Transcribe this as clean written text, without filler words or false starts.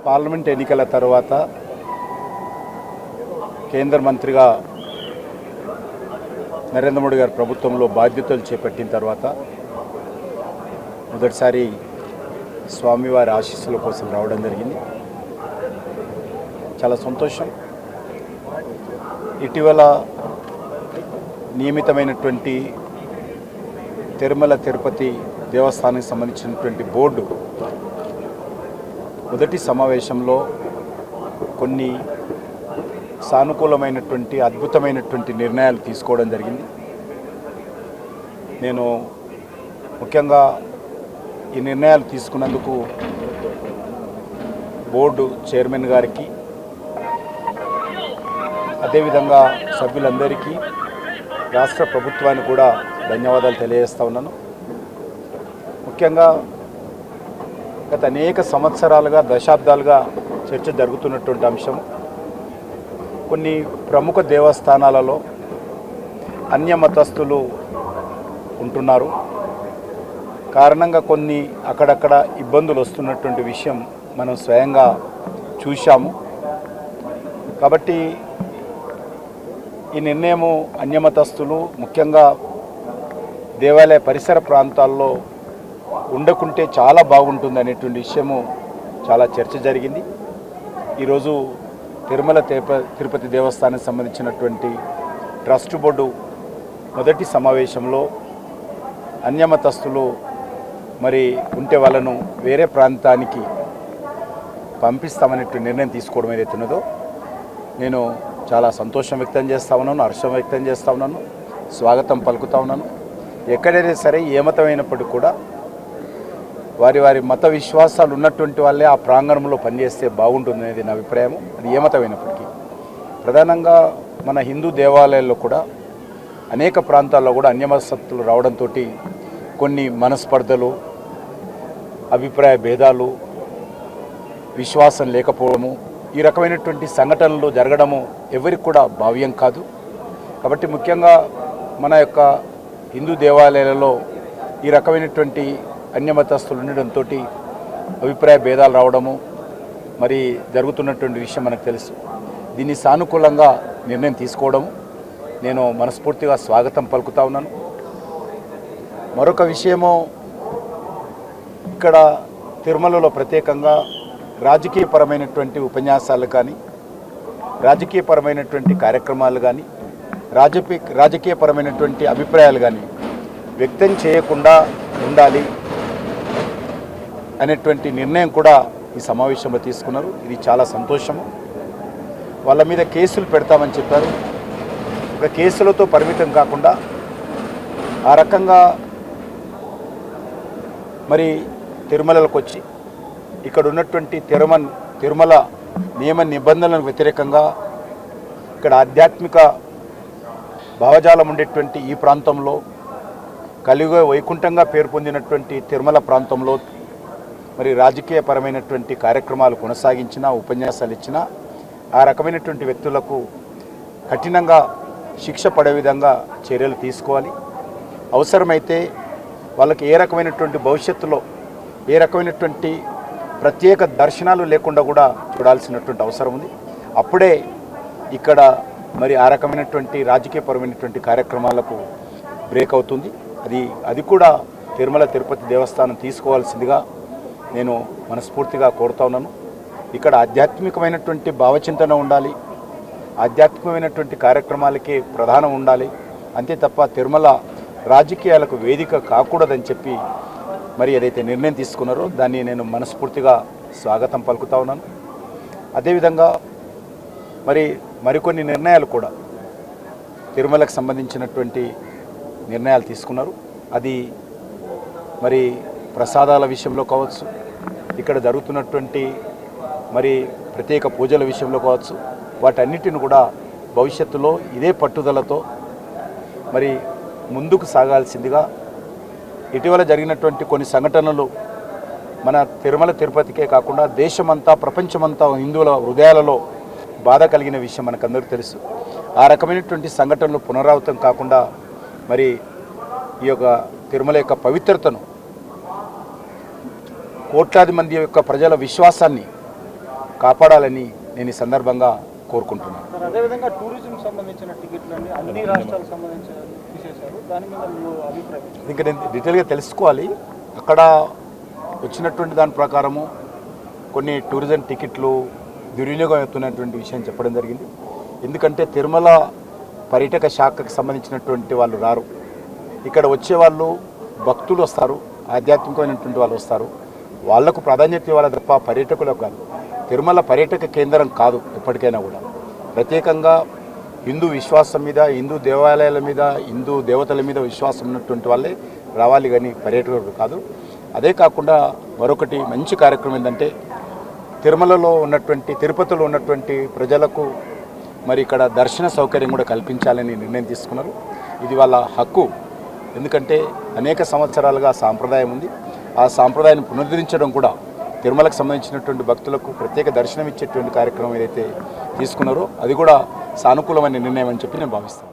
Parliament ఎన్నికల తర్వాత కేంద్ర మంత్రిగా నరేంద్ర మోడీ గారి ప్రభుత్వంలో బాధ్యతలు చేపట్టిన తర్వాత మొదటిసారి స్వామివారి ఆశీస్సుల కోసం రావడం జరిగింది. చాలా సంతోషం. ఇటీవల నియమితమైనటువంటి తిరుమల తిరుపతి దేవస్థానానికి సంబంధించినటువంటి బోర్డు మొదటి సమావేశంలో కొన్ని సానుకూలమైనటువంటి అద్భుతమైనటువంటి నిర్ణయాలు తీసుకోవడం జరిగింది. నేను ముఖ్యంగా ఈ నిర్ణయాలు తీసుకున్నందుకు బోర్డు చైర్మన్ గారికి, అదేవిధంగా సభ్యులందరికీ, రాష్ట్ర ప్రభుత్వానికి కూడా ధన్యవాదాలు తెలియజేస్తా ఉన్నాను. ముఖ్యంగా గత అనేక సంవత్సరాలుగా, దశాబ్దాలుగా చర్చ జరుగుతున్నటువంటి అంశం, కొన్ని ప్రముఖ దేవస్థానాలలో అన్యమతస్థులు ఉంటున్నారు. కారణంగా కొన్ని అక్కడక్కడ ఇబ్బందులు వస్తున్నటువంటి విషయం మనం స్వయంగా చూశాము. కాబట్టి ఈ నిర్ణయము అన్యమతస్థులు ముఖ్యంగా దేవాలయ పరిసర ప్రాంతాల్లో ఉండకుంటే చాలా బాగుంటుంది అనేటువంటి విషయము చాలా చర్చ జరిగింది. ఈరోజు తిరుమల తిరుపతి దేవస్థానానికి సంబంధించినటువంటి ట్రస్ట్ బోర్డు మొదటి సమావేశంలో అన్యమతస్థులు మరి ఉంటే వాళ్ళను వేరే ప్రాంతానికి పంపిస్తామనేటువంటి నిర్ణయం తీసుకోవడం ఏదైతే ఉన్నదో నేను చాలా సంతోషం వ్యక్తం చేస్తూ ఉన్నాను, హర్షం వ్యక్తం చేస్తూ ఉన్నాను, స్వాగతం పలుకుతూ ఉన్నాను. ఎక్కడైనా సరే ఏ మతమైనప్పటికీ కూడా వారి వారి మత విశ్వాసాలు ఉన్నటువంటి వాళ్ళే ఆ ప్రాంగణంలో పనిచేస్తే బాగుంటుంది అనేది నా అభిప్రాయం. అది ఏ మతమైనప్పటికీ ప్రధానంగా మన హిందూ దేవాలయాల్లో కూడా అనేక ప్రాంతాల్లో కూడా అన్యమతస్థులు రావడంతో కొన్ని మనస్పర్ధలు, అభిప్రాయ భేదాలు, విశ్వాసం లేకపోవడము, ఈ రకమైనటువంటి సంఘటనలు జరగడము ఎవరికి కూడా భావ్యం కాదు. కాబట్టి ముఖ్యంగా మన యొక్క హిందూ దేవాలయాలలో ఈ రకమైనటువంటి అన్యమతస్థులు ఉండడంతో అభిప్రాయ భేదాలు రావడము మరి జరుగుతున్నటువంటి విషయం మనకు తెలుసు. దీన్ని సానుకూలంగా నిర్ణయం తీసుకోవడము నేను మనస్ఫూర్తిగా స్వాగతం పలుకుతా ఉన్నాను. మరొక విషయము, ఇక్కడ తిరుమలలో ప్రత్యేకంగా రాజకీయపరమైనటువంటి ఉపన్యాసాలు కానీ, రాజకీయపరమైనటువంటి కార్యక్రమాలు కానీ, రాజకీయపరమైనటువంటి అభిప్రాయాలు కానీ వ్యక్తం చేయకుండా ఉండాలి అనేటువంటి నిర్ణయం కూడా ఈ సమావేశంలో తీసుకున్నారు. ఇది చాలా సంతోషము. వాళ్ళ మీద కేసులు పెడతామని చెప్పారు. ఒక కేసులతో పరిమితం కాకుండా ఆ రకంగా మరి తిరుమలకు వచ్చి ఇక్కడ ఉన్నటువంటి తిరుమల నియమ నిబంధనలకు వ్యతిరేకంగా ఇక్కడ ఆధ్యాత్మిక భావజాలం ఉండేటువంటి ఈ ప్రాంతంలో, కలియుగ వైకుంఠంగా పేరు పొందినటువంటి తిరుమల ప్రాంతంలో మరి రాజకీయపరమైనటువంటి కార్యక్రమాలు కొనసాగించినా, ఉపన్యాసాలు ఇచ్చినా ఆ రకమైనటువంటి వ్యక్తులకు కఠినంగా శిక్ష పడే విధంగా చర్యలు తీసుకోవాలి. అవసరమైతే వాళ్ళకి ఏ రకమైనటువంటి భవిష్యత్తులో ఏ రకమైనటువంటి ప్రత్యేక దర్శనాలు లేకుండా కూడా చూడాల్సినటువంటి అవసరం ఉంది. అప్పుడే ఇక్కడ మరి ఆ రకమైనటువంటి రాజకీయపరమైనటువంటి కార్యక్రమాలకు బ్రేక్ అవుతుంది. అది కూడా తిరుమల తిరుపతి దేవస్థానం తీసుకోవాల్సిందిగా నేను మనస్ఫూర్తిగా కోరుతా ఉన్నాను. ఇక్కడ ఆధ్యాత్మికమైనటువంటి భావచింతన ఉండాలి, ఆధ్యాత్మికమైనటువంటి కార్యక్రమాలకే ప్రధానం ఉండాలి. అంతే తప్ప తిరుమల రాజకీయాలకు వేదిక కాకూడదని చెప్పి మరి ఏదైతే నిర్ణయం తీసుకున్నారో దాన్ని నేను మనస్ఫూర్తిగా స్వాగతం పలుకుతా ఉన్నాను. అదేవిధంగా మరికొన్ని నిర్ణయాలు కూడా తిరుమలకు సంబంధించినటువంటి నిర్ణయాలు తీసుకున్నారు. అది మరి ప్రసాదాల విషయంలో కావచ్చు, ఇక్కడ జరుగుతున్నటువంటి మరి ప్రత్యేక పూజల విషయంలో కావచ్చు, వాటన్నిటిని కూడా భవిష్యత్తులో ఇదే పట్టుదలతో మరి ముందుకు సాగాల్సిందిగా, ఇటీవల జరిగినటువంటి కొన్ని సంఘటనలు మన తిరుమల తిరుపతికే కాకుండా దేశమంతా, ప్రపంచమంతా హిందువుల హృదయాలలో బాధ కలిగిన విషయం మనకందరికీ తెలుసు. ఆ రకమైనటువంటి సంఘటనలు పునరావృతం కాకుండా మరి ఈ యొక్క తిరుమల యొక్క పవిత్రతను, కోట్లాది మంది యొక్క ప్రజల విశ్వాసాన్ని కాపాడాలని నేను ఈ సందర్భంగా కోరుకుంటున్నాను. సార్, అదేవిధంగా టూరిజం సంబంధించిన టికెట్లన్నీ అన్ని రాష్ట్రాలకు సంబంధించి తీసేశారు. దాని మీద మీ అభిప్రాయం? ఇంకా నేను డీటెయిల్గా తెలుసుకోవాలి. అక్కడ వచ్చినటువంటి దాని ప్రకారము కొన్ని టూరిజం టికెట్లు దుర్వినియోగం అవుతున్నటువంటి విషయం చెప్పడం జరిగింది. ఎందుకంటే తిరుమల పర్యాటక శాఖకు సంబంధించినటువంటి వాళ్ళు రారు. ఇక్కడ వచ్చేవాళ్ళు భక్తులు వస్తారు, ఆధ్యాత్మికమైనటువంటి వాళ్ళు వస్తారు. వాళ్లకు ప్రాధాన్యత ఇవ్వాలి తప్ప పర్యాటకులకు కాదు. తిరుమల పర్యాటక కేంద్రం కాదు. ఎప్పటికైనా కూడా ప్రత్యేకంగా హిందూ విశ్వాసం మీద, హిందూ దేవాలయాల మీద, హిందూ దేవతల మీద విశ్వాసం ఉన్నటువంటి వాళ్ళే రావాలి, కానీ పర్యాటకులు కాదు. అదే కాకుండా మరొకటి మంచి కార్యక్రమం ఏంటంటే తిరుమలలో ఉన్నటువంటి, తిరుపతిలో ఉన్నటువంటి ప్రజలకు మరి ఇక్కడ దర్శన సౌకర్యం కూడా కల్పించాలని నిర్ణయం తీసుకున్నారు. ఇది వాళ్ళ హక్కు. ఎందుకంటే అనేక సంవత్సరాలుగా సాంప్రదాయం ఉంది. ఆ సాంప్రదాయాన్ని పునరుద్ధరించడం కూడా తిరుమలకు సంబంధించినటువంటి భక్తులకు ప్రత్యేక దర్శనం ఇచ్చేటువంటి కార్యక్రమం ఏదైతే తీసుకున్నారో అది కూడా సానుకూలమైన నిర్ణయం అని చెప్పి నేను భావిస్తాను.